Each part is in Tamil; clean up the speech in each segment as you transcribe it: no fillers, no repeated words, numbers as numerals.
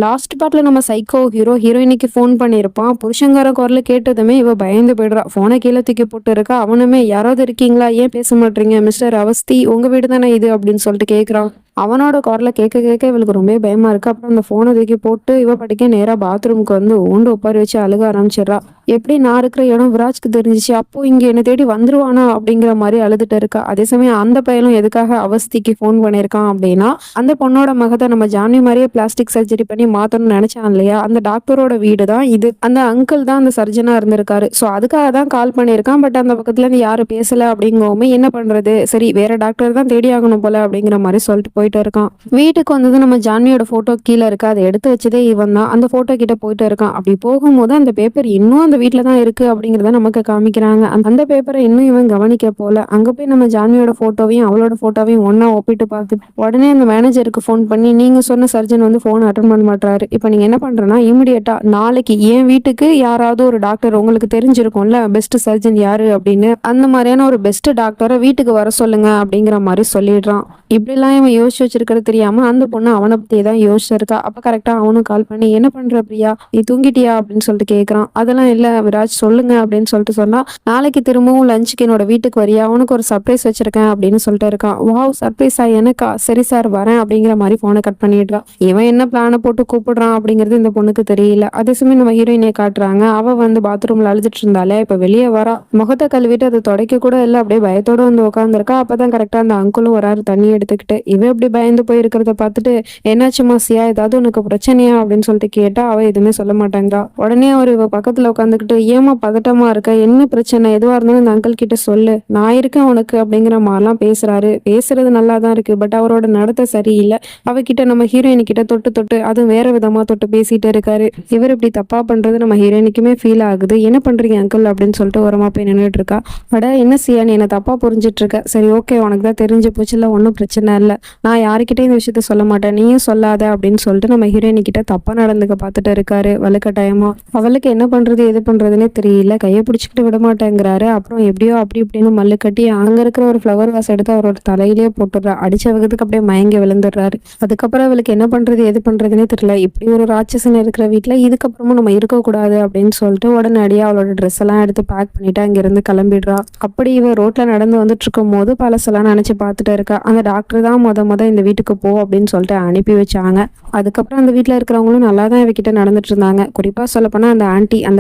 லாஸ்ட் பார்ட்ல நம்ம சைக்கோ ஹீரோயினிக்கு ஃபோன் பண்ணியிருப்பான். புருஷங்கார குரல கேட்டதுமே இவ பயந்து போயிடுறா. ஃபோனை கீழே தூக்கி போட்டு இருக்கா. அவனுமே யாராவது இருக்கீங்களா? ஏன் பேச மாட்டீங்க? மிஸ்டர் அவஸ்தி உங்க வீடு தானே இது அப்படின்னு சொல்லிட்டு கேட்குறான். அவனோட குரல கேட்க கேட்க இவளுக்கு ரொம்ப பயமா இருக்கு. அப்புறம் அந்த ஃபோனை தூக்கி போட்டு இவ பாட்டுக்கே நேரா பாத்ரூமுக்கு வந்து ஊண்டு உட்கார வச்சு அழுக ஆரம்பிச்சிடுறா. எப்படி நான் இருக்கிற இடம் விராஜ்க்கு தெரிஞ்சிச்சு, அப்போ இங்க என்னை தேடி வந்துருவானா அப்படிங்கிற மாதிரி அழுதுட்டு இருக்கா. அதே சமயம் அந்த பையனும் எதுக்காக அவஸ்திக்கு ஃபோன் பண்ணியிருக்கான் அப்படின்னா, அந்த பொண்ணோட மகத்தை நம்ம ஜான்வி மாதிரியே பிளாஸ்டிக் சர்ஜரி பண்ணி மாத்தணும்னு நினைச்சான் இல்லையா, அந்த டாக்டரோட வீடு தான் இது. அந்த அங்கிள் தான் அந்த சர்ஜனா இருந்திருக்காரு. ஸோ அதுக்காக தான் கால் பண்ணியிருக்கான். பட் அந்த பக்கத்துல இருந்து யாரும் பேசல அப்படிங்கவுமே என்ன பண்றது, சரி வேற டாக்டர் தான் தேடி ஆகணும் போல அப்படிங்கிற மாதிரி சொல்லிட்டு போயிட்டு இருக்கான். வீட்டுக்கு வந்தது நம்ம ஜான்வியோட போட்டோ கீழே இருக்கு. அதை எடுத்து வச்சதே இவன் தான். அந்த போட்டோ கிட்ட போயிட்டு இருக்கான். அப்படி போகும்போது அந்த பேப்பர் இன்னும் அந்த வீட்டுல தான் இருக்கு அப்படிங்கிறத நமக்கு காமிக்கிறாங்க. அந்த பேப்பரை இன்னும் இவன் கவனிக்க போல. அங்க போய் நம்ம ஜான்வியோட போட்டோவையும் அவளோட போட்டோவையும் ஒன்னா ஒப்பிட்டு பார்த்து உடனே அந்த மேனேஜருக்கு ஃபோன் பண்ணி, நீங்க சொன்ன சர்ஜன் வந்து ஃபோன் அட்டன் பண்ண மாட்டாரு. இப்போ நீங்க என்ன பண்றேன்னா இமிடியேட்டா நாளைக்கு என் வீட்டுக்கு யாராவது ஒரு டாக்டர் உங்களுக்கு தெரிஞ்சிருக்கும்ல பெஸ்ட் சர்ஜன் யாரு அப்படின்னு, அந்த மாதிரியான ஒரு பெஸ்ட் டாக்டரை வீட்டுக்கு வர சொல்லுங்க அப்படிங்கிற மாதிரி சொல்லிடுறான். இப்படிலாம் இவன் யோசிச்சு வச்சிருக்கிறது தெரியாம அந்த பொண்ணு அவனை பத்தி தான் யோசிச்சிருக்கா. அப்ப கரெக்டா அவனும் கால் பண்ணி, என்ன பண்ற பிரியா, நீ தூங்கிட்டியா அப்படின்னு சொல்லிட்டு கேட்கறான். அதெல்லாம் இல்ல விராஜ் சொல்லுங்க அப்படின்னு சொல்லிட்டு சொன்னா, நாளைக்கு திரும்பவும் லஞ்சுக்கு என்னோட வீட்டுக்கு வரியா, அவனுக்கு ஒரு சர்ப்ரைஸ் வச்சிருக்கேன் அப்படின்னு சொல்லிட்டு இருக்கான். வாவ் சர்ப்ரைஸா, எனக்கா, சரி சார் வரேன் அப்படிங்கிற மாதிரி போனை கட் பண்ணிடுறான். இவன் என்ன பிளானை போட்டு கூப்பிடுறான் அப்படிங்கிறது இந்த பொண்ணுக்கு தெரியல. அதே சமயம் நம்ம ஹீரோயினை காட்டுறாங்க. அவ வந்து பாத்ரூம்ல அழுதுட்டு இருந்தாலே இப்ப வெளியே வரா. முகத்தை கழுவிட்டு அதை தொடக்க கூட இல்லை, அப்படியே பயத்தோட வந்து உட்காந்துருக்கா. அப்பதான் கரெக்டா அந்த அங்குளும் வராரு தண்ணி எடுத்துக்கிட்டு. இவ இப்படி பயந்து போய் இருக்கிறத பார்த்துட்டு, என்னாச்சுமா சியா, ஏதாவது உனக்கு பிரச்சனையா அப்படின்னு சொல்லிட்டு கேட்டா அவ எதுவுமே சொல்ல மாட்டேங்கிறா. உடனே அவர் இவ பக்கத்துல உட்காந்துக்கிட்டு, ஏமா பதட்டமா இருக்க, என்ன பிரச்சனை, எதுவா இருந்தாலும் இந்த அங்கிள் கிட்ட சொல்லு, நான் இருக்கேன் உனக்கு அப்படிங்கிற மாதிரிலாம் பேசுறாரு. பேசுறது நல்லா தான் இருக்கு, பட் அவரோட நடத்தை சரியில்லை. அவகிட்ட நம்ம ஹீரோயின் கிட்ட தொட்டு தொட்டு அதுவும் வேற விதமா தொட்டு பேசிட்டு இருக்காரு. இவர் இப்படி தப்பா பண்றது நம்ம ஹீரோயினுக்குமே ஃபீல் ஆகுது. என்ன பண்றீங்க அங்கிள் அப்படின்னு சொல்லிட்டு ஓரமா போய் நின்றுட்டு இருக்கா. அட என்ன சியா, நீ என்ன தப்பா புரிஞ்சிட்டு இருக்க. சரி ஓகே, உனக்கு தான் தெரிஞ்சு போச்சுல, ஒன்றும் பிரச்சனை இல்லை, நான் யாருக்கிட்டையும் இந்த விஷயத்த சொல்ல மாட்டேன், நீயும் சொல்லாத அப்படின்னு சொல்லிட்டு நம்ம ஹீரோயின் கிட்ட தப்பா நடந்துக்க பார்த்துட்டு இருக்காரு வலுக்கட்டாயமா. அவளுக்கு என்ன பண்றது எது பண்றதுன்னே தெரியல. கையை பிடிச்சிக்கிட்டு விட மாட்டேங்கிறாரு. அப்புறம் எப்படியோ அப்படி இப்படின்னு மல்லு கட்டி அங்க இருக்கிற ஒரு ஃப்ளவர் வாஸ் எடுத்து அவரோட தலையிலேயே போட்டுடுறா. அடிச்ச வகத்துக்கு அப்படியே மயங்கி விழுந்துடுறாரு. அதுக்கப்புறம் அவளுக்கு என்ன பண்றது எது பண்றதுன்னே தெரியல. இப்படி ஒரு ராட்சசன் இருக்கிற வீட்டுல இதுக்கப்புறமும் நம்ம இருக்கக்கூடாது அப்படின்னு சொல்லிட்டு உடனடியா அவளோட ட்ரெஸ் எல்லாம் எடுத்து பேக் பண்ணிட்டு அங்கிருந்து கிளம்பிடுறா. அப்படி இவ ரோட்ல நடந்து வந்துட்டு இருக்கும் போது பழசெல்லாம் நினைச்சு பார்த்துட்டு இருக்கா. அந்த டாக்டர் தான் முத இந்த வீட்டுக்கு போ அப்படின்னு சொல்லிட்டு அனுப்பி வச்சாங்க. அதுக்கப்புறம் அந்த வீட்டுல இருக்கிறவங்களும் நல்லா தான் இவகிட்ட நடந்துட்டு இருந்தாங்க. குறிப்பா சொல்ல போனா அந்த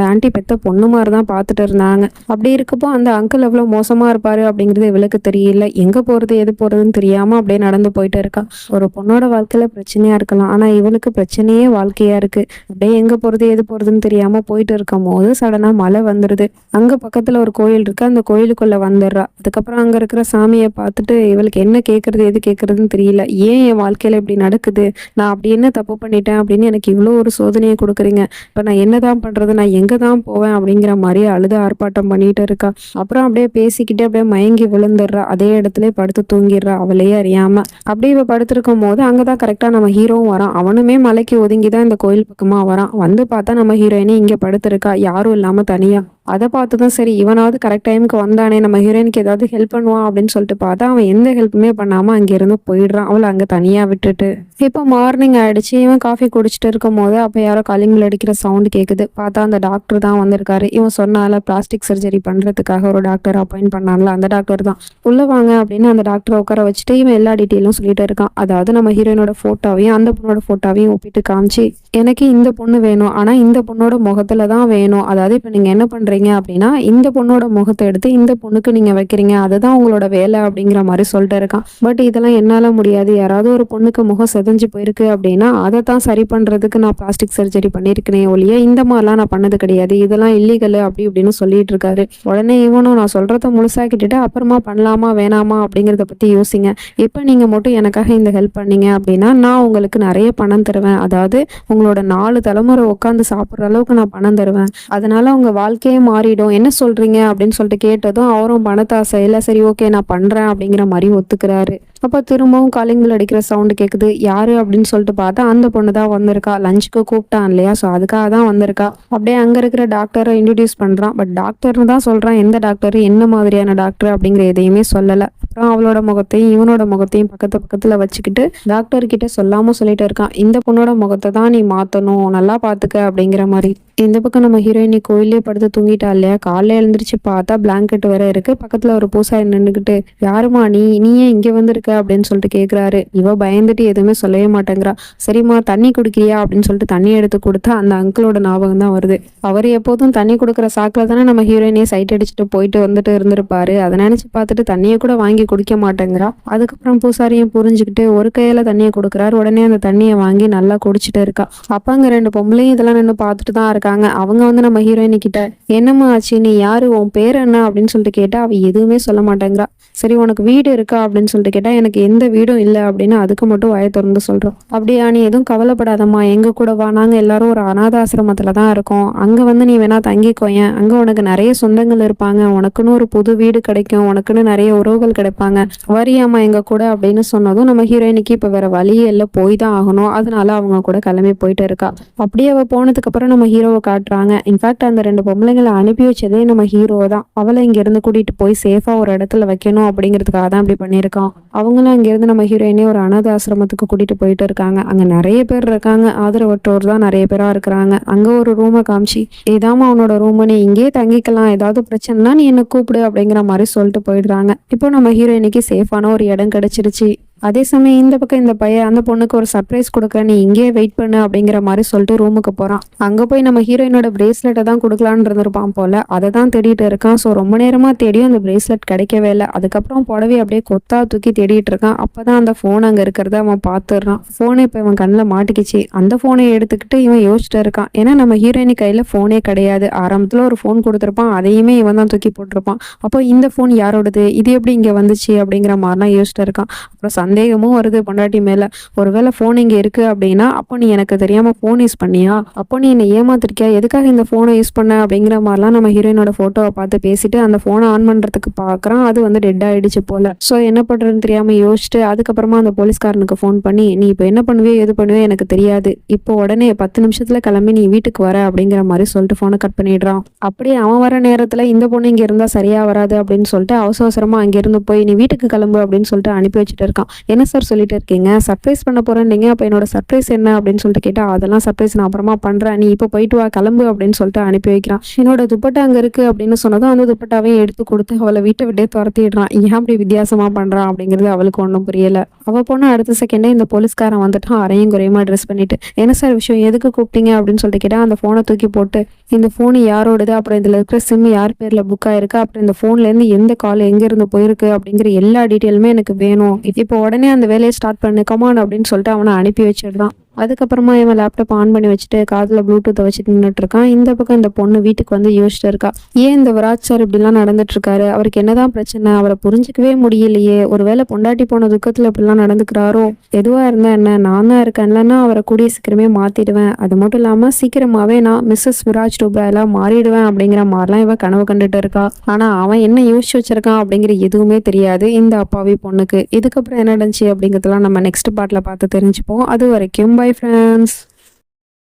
ஆண்டி பெத்த பொண்ணு மாதிரி தான் பார்த்துட்டு இருந்தாங்க. அப்படி இருக்கப்போ அந்த அங்கிள் எவ்வளவு மோசமா இருப்பாரு அப்படிங்கிறது இவளுக்கு தெரியல. எங்க போறது எது போறதுன்னு தெரியாம அப்படியே நடந்து போயிட்டு இருக்கா. ஒரு பொண்ணோட வாழ்க்கையில பிரச்சனையா இருக்கலாம், ஆனா இவளுக்கு பிரச்சனையே வாழ்க்கையா இருக்கு. அப்படியே எங்க போறது எது போறதுன்னு தெரியாம போயிட்டு இருக்கும் போது சடனா மழை வந்துருது. அங்க பக்கத்துல ஒரு கோயில் இருக்கு. அந்த கோயிலுக்குள்ள வந்துடுறா. அதுக்கப்புறம் அங்க இருக்கிற சாமியை பார்த்துட்டு இவளுக்கு என்ன கேட்கறது எது கேட்கறதுன்னு தெரியல. ஏன் என் வாழ்க்கையில இப்படி நடக்குது, நான் அப்படி என்ன தப்பு பண்ணிட்டேன் அப்படின்னு எனக்கு இவ்வளோ ஒரு சோதனையை கொடுக்குறீங்க, இப்போ நான் என்னதான் பண்றது, நான் எங்க தான் போவேன் அப்படிங்கிற மாதிரி அழுது ஆர்ப்பாட்டம் பண்ணிட்டு இருக்கா. அப்புறம் அப்படியே பேசிக்கிட்டே அப்படியே மயங்கி விழுந்துடுறா. அதே இடத்துல படுத்து தூங்கிடுறா அவளையே அறியாம. அப்படியே இவ படுத்திருக்கும் போது அங்கதான் கரெக்டா நம்ம ஹீரோவும் வரான். அவனுமே மலைக்கு ஒதுங்கிதான் இந்த கோயில் பக்கமா வரான். வந்து பார்த்தா நம்ம ஹீரோயினே இங்க படுத்திருக்கா, யாரும் இல்லாம தனியா. அதை பார்த்துதான் சரி இவனாவது கரெக்ட் டைமுக்கு வந்தானே, நம்ம ஹீரோயினுக்கு ஏதாவது ஹெல்ப் பண்ணுவான் அப்படின்னு சொல்லிட்டு பார்த்தா அவன் எந்த ஹெல்ப்புமே பண்ணாம அங்கிருந்து போயிடுறான், அவளை அங்க தனியா விட்டுட்டு. இப்போ மார்னிங் ஆயிடுச்சு. இவன் காஃபி குடிச்சிட்டு இருக்கும் போது அப்ப யாரோ காலிங் பெல் அடிக்கிற சவுண்ட் கேக்குது. பார்த்தா அந்த டாக்டர் தான் வந்திருக்காரு. இவன் சொன்னால பிளாஸ்டிக் சர்ஜரி பண்றதுக்காக ஒரு டாக்டர் அப்பாயிண்ட் பண்ணான்ல, அந்த டாக்டர் தான். உள்ள வாங்க அப்படின்னு அந்த டாக்டரை உட்கார வச்சுட்டு இவன் எல்லா டீட்டெயிலும் சொல்லிட்டு இருக்கான். அதாவது நம்ம ஹீரோயினோட போட்டோவையும் அந்த பொண்ணோட போட்டோவையும் ஒப்பிட்டு காமிச்சு, எனக்கு இந்த பொண்ணு வேணும், ஆனா இந்த பொண்ணோட முகத்துல தான் வேணும். அதாவது இப்ப நீங்க என்ன பண்றீங்க அப்படின்னா, இந்த பொண்ணோட முகத்தை எடுத்து இந்த பொண்ணுக்கு நீங்க வைக்கிறீங்க, அதுதான் உங்களோட வேலை அப்படிங்கிற மாதிரி சொல்லிட்டு இருக்கான். பட் இதெல்லாம் என்னால முடியாது. யாராவது ஒரு பொண்ணுக்கு முகம் செதஞ்சு போயிருக்கு அப்படின்னா அதை தான் சரி பண்றதுக்கு நான் பிளாஸ்டிக் சர்ஜரி பண்ணிருக்கேன் ஒழிய இந்த மாதிரிலாம் நான் பண்ணது கிடையாது, இதெல்லாம் இல்லீகல் அப்படி இப்படின்னு சொல்லிட்டு இருக்காரு. உடனே இவனும், நான் சொல்றத முழுசா கிட்டுட்டு அப்புறமா பண்ணலாமா வேணாமா அப்படிங்கறத பத்தி யோசிங்க. இப்ப நீங்க மட்டும் எனக்காக இந்த ஹெல்ப் பண்ணீங்க அப்படின்னா நான் உங்களுக்கு நிறைய பணம் தருவேன். அதாவது உங்களோட 4 தலைமுறை உட்காந்து சாப்பிடுற அளவுக்கு நான் பணம் தருவேன். அதனால உங்க வாழ்க்கையே மாறிடும். என்ன சொல்றீங்க அப்படின்னு சொல்லிட்டு கேட்டதும் அவரும் பணத்தாசை இல்ல, சரி ஓகே நான் பண்றேன் அப்படிங்கிற மாதிரி ஒத்துக்கிறாரு. அப்ப திரும்பவும் காலிங் பெல் அடிக்கிற சவுண்ட் கேக்குது. யாரு அப்படின்னு சொல்லிட்டு பார்த்தா அந்த பொண்ணு தான் வந்திருக்கா. லஞ்சுக்கு கூப்பிட்டான் இல்லையா, ஸோ அதுக்காக தான் வந்திருக்கா. அப்படியே அங்க இருக்கிற டாக்டரை இன்ட்ரடியூஸ் பண்றான். பட் டாக்டர்னு தான் சொல்றான். எந்த டாக்டர், என்ன மாதிரியான டாக்டர் அப்படிங்கிற எதையுமே சொல்லல. அதுக்கப்புறம் அவளோட முகத்தையும் இவனோட முகத்தையும் பக்கத்துல வச்சுக்கிட்டு டாக்டர் கிட்ட சொல்லாம சொல்லிட்டு இருக்கான், இந்த பொண்ணோட முகத்தை தான் நீ மாத்தணும், நல்லா பாத்துக்க அப்படிங்கிற மாதிரி. இந்த பக்கம் நம்ம ஹீரோயினி கோயிலே படுத்து தூங்கிட்டா இல்லையா, காலைல எழுந்திரிச்சு பார்த்தா பிளாங்கெட் வேற இருக்கு. பக்கத்துல ஒரு பூசாரி நின்றுகிட்டு, யாருமா நீ ஏன் இங்க வந்திருக்க அப்படின்னு சொல்லிட்டு கேக்குறாரு. இவ பயந்துட்டு எதுவுமே சொல்லவே மாட்டேங்கிறா. சரிம்மா தண்ணி குடிக்கிறியா அப்படின்னு சொல்லிட்டு தண்ணி எடுத்து கொடுத்தா அந்த அங்கிளோட ஞாபகம் தான் வருது. அவர் எப்போதும் தண்ணி கொடுக்குற சாக்கில் தானே நம்ம ஹீரோயினியை சைட் அடிச்சுட்டு போயிட்டு வந்துட்டு இருந்திருப்பாரு. அதை நினைச்சு பார்த்துட்டு தண்ணியை கூட வாங்கி குடிக்க மாட்டேங்கிறா. அதுக்கப்புறம் பூசாரியும் புரிஞ்சுக்கிட்டு ஒரு கையில தண்ணியை கொடுக்குறாரு. உடனே அந்த தண்ணியை வாங்கி நல்லா குடிச்சிட்டு இருக்கா. அப்ப அங்க 2 பொம்பளையும் இதெல்லாம் நின்று பார்த்துட்டு தான் இருக்காங்க. அவங்க வந்து நம்ம ஹீரோயினி கிட்ட, என்னம்மா ஆச்சு, நீ யாரு, உன் பேர் என்ன அப்படின்னு சொல்லிட்டு கேட்டா அவ எதுவுமே சொல்ல மாட்டேங்கிறா. சரி உனக்கு வீடு இருக்கா அப்படின்னு சொல்லிட்டு கேட்டா எனக்கு எந்த வீடும் இல்லை அப்படின்னு அதுக்கு மட்டும் வாயை திறந்து சொல்றோம். அப்படியா, நீ எதுவும் கவலைப்படாதம்மா, எங்க கூட வா, நாங்க எல்லாரும் ஒரு அநாத ஆசிரமத்துல தான் இருக்கோம், அங்க வந்து நீ வேணா தங்கிக்கோயேன், அங்க உனக்கு நிறைய சொந்தங்கள் இருப்பாங்க, உனக்குன்னு ஒரு புது வீடு கிடைக்கும், உனக்குன்னு நிறைய உறவுகள் கிடைப்பாங்க, வரியாமா எங்க கூட அப்படின்னு சொன்னதும் நம்ம ஹீரோயினுக்கு இப்ப வேற வழியே இல்லை, போய் தான் ஆகணும். அதனால அவங்க கூட கிளம்பி போயிட்டு இருக்கா. அப்படியே அவ போனதுக்கு அப்புறம் நம்ம ஹீரோவை காட்டுறாங்க. இன்ஃபேக்ட் அந்த 2 பொம்பளைங்களை அனுப்பி வச்சதே நம்ம ஹீரோ தான். அவளை இங்க இருந்து கூட்டிட்டு போய் சேஃபா ஒரு இடத்துல வைக்கணும் அப்படிங்கிறதுக்காக தான் இப்படி பண்ணியிருக்கான். அவங்களும் அங்க இருந்து நம்ம ஹீரோயினே ஒரு அனாதை ஆசிரமத்துக்கு கூட்டிட்டு போயிட்டு இருக்காங்க. அங்க நிறைய பேர் இருக்காங்க, ஆதரவற்றோர் தான் நிறைய பேரா இருக்கிறாங்க. அங்க ஒரு ரூமை காமிச்சு, இதாம அவனோட ரூம், நீ இங்கேயே தங்கிக்கலாம், ஏதாவது பிரச்சனைனா நீ என்ன கூப்பிடு அப்படிங்கிற மாதிரி சொல்லிட்டு போயிடுறாங்க. இப்போ நம்ம ஹீரோயினுக்கு சேஃபான ஒரு இடம் கிடைச்சிருச்சு. அதே சமயம் இந்த பக்கம் இந்த பையன் அந்த பொண்ணுக்கு ஒரு சர்ப்ரைஸ் கொடுக்குறேன், நீ இங்கேயே வெயிட் பண்ணு அப்படிங்கிற மாதிரி சொல்லிட்டு ரூமுக்கு போறான். அங்க போய் நம்ம ஹீரோயினோட பிரேஸ்லெட்டை தான் கொடுக்கலான்னு இருந்திருப்பான் போல, அதை தான் தேடிட்டு இருக்கான். ஸோ ரொம்ப நேரமா தேடியும் அந்த பிரேஸ்லெட் கிடைக்கவே இல்லை. அதுக்கப்புறம் புடவை அப்படியே கொத்தா தூக்கி தேடிட்டு இருக்கான். அப்பதான் அந்த ஃபோன் அங்க இருக்கிறத அவன் பார்த்துடுறான். ஃபோனை இப்போ இவன் கண்ணில் மாட்டிக்கிச்சு. அந்த ஃபோனை எடுத்துக்கிட்டு இவன் யோசிச்சுட்டு இருக்கான். ஏன்னா நம்ம ஹீரோயினி கையில ஃபோனே கிடையாது. ஆரம்பத்துல ஒரு ஃபோன் கொடுத்துருப்பான், அதையுமே இவன் தான் தூக்கி போட்டிருப்பான். அப்போ இந்த ஃபோன் யாரோடது, இது எப்படி இங்க வந்துச்சு அப்படிங்கிற மாதிரிலாம் யோசிச்சுட்டு இருக்கான். அப்புறம் சந்தேகமும் வருது பொண்டாட்டி மேல. ஒருவேளை போன் இங்க இருக்கு அப்படின்னா, அப்போ நீ எனக்கு தெரியாம போன் யூஸ் பண்ணியா, அப்போ நீ என்னை ஏமாத்திருக்கியா, எதுக்காக இந்த போனை யூஸ் பண்ண அப்படிங்கிற மாதிரிலாம் நம்ம ஹீரோயினோட போட்டோவை பார்த்து பேசிட்டு அந்த போனை ஆன் பண்றதுக்கு பாக்குறான். அது வந்து டெட் ஆயிடுச்சு போல. ஸோ என்ன பண்றதுன்னு தெரியாம யோசிச்சுட்டு அதுக்கப்புறமா அந்த போலீஸ்காரனுக்கு ஃபோன் பண்ணி, நீ இப்போ என்ன பண்ணுவே எது பண்ணுவே எனக்கு தெரியாது, இப்போ உடனே 10 நிமிஷத்துல கிளம்பி நீ வீட்டுக்கு வர அப்படிங்கிற மாதிரி சொல்லிட்டு போனை கட் பண்ணிடுறான். அப்படியே அவன் வர நேரத்துல இந்த பொண்ணு இங்க இருந்தா சரியா வராது அப்படின்னு சொல்லிட்டு அவசரமா அங்கிருந்து போய் நீ வீட்டுக்கு கிளம்பு அப்படின்னு சொல்லிட்டு அனுப்பி வச்சுட்டு இருக்கான். என்ன சார் சொல்லிட்டு இருக்கீங்க, சர்ப்ரைஸ் பண்ண போறேன் நீங்க, அப்ப என்னோட சர்ப்ரைஸ் என்ன அப்படின்னு சொல்லிட்டு கேட்டா, அதெல்லாம் சர்ப்ரைஸ் நான் அப்புறமா பண்றேன், நீ இப்போ போயிட்டு வா கிளம்பு அப்படின்னு சொல்லிட்டு அனுப்பி வைக்கிறான். என்னோட துப்பட்டா அங்க இருக்கு அப்படின்னு சொன்னதும் அந்த துப்பட்டாவையும் எடுத்து கொடுத்து அவளை வீட்டை விட்டே துரத்திடுறான். ஏன் அப்படி வித்தியாசமா பண்றான் அப்படிங்கிறது அவளுக்கு ஒன்றும் புரியல. அவ போன அடுத்த செகண்டே இந்த போலீஸ்காரன் வந்துட்டான், அரையும் குறையுமா ட்ரெஸ் பண்ணிட்டு. என்ன சார் விஷயம், எதுக்கு கூப்பிட்டீங்க அப்படின்னு சொல்லிட்டு கேட்டா, அந்த போனை தூக்கி போட்டு, இந்த போன் யாரோடது, அப்புறம் இதுல இருக்கிற சிம் யார் பேர்ல புக் ஆயிருக்கு, அப்புறம் இந்த போன்ல இருந்து எந்த கால் எங்க இருந்து போயிருக்கு அப்படிங்கிற எல்லா டீட்டெயிலுமே எனக்கு வேணும், இப்போ உடனே அந்த வேலையை ஸ்டார்ட் பண்ணு கமான் அப்படின்னு சொல்லிட்டு அவனை அனுப்பி வச்சிடுறான். அதுக்கப்புறமா இவன் லேப்டாப் ஆன் பண்ணி வச்சுட்டு காதுல ப்ளூடூத்தை வச்சுட்டு நின்றுட்டு இருக்கான். இந்த பக்கம் இந்த பொண்ணு வீட்டுக்கு வந்து யோசிச்சுட்டு இருக்கா, ஏன் இந்த விராஜ் சார் இப்படிலாம் நடந்துட்டு இருக்காரு, அவருக்கு என்னதான் பிரச்சனை, அவரை புரிஞ்சுக்கவே முடியலையே, ஒருவேளை பொண்டாட்டி போன துக்கத்துல இப்படிலாம் நடந்துக்கிறாரோ, எதுவா இருந்தா என்ன, நான் தான் இருக்கேன், இல்லைன்னா அவரை கூடிய சீக்கிரமே மாத்திடுவேன், அது மட்டும் இல்லாம சீக்கிரமாவே நான் மிஸ்ஸஸ் விராஜ் டோப்ராலா மாறிடுவேன் அப்படிங்கிற மாதிரிலாம் இவன் கனவு கண்டுட்டு இருக்கா. ஆனா அவன் என்ன யோசிச்சு வச்சிருக்கான் அப்படிங்கிற எதுவுமே தெரியாது இந்த அப்பாவி பொண்ணுக்கு. இதுக்கப்புறம் என்ன நடந்துச்சு அப்படிங்கிறதுலாம் நம்ம நெக்ஸ்ட் பார்ட்ல பார்த்து தெரிஞ்சுப்போம். அது வரைக்கும் பை ஃப்ரெண்ட்ஸ்.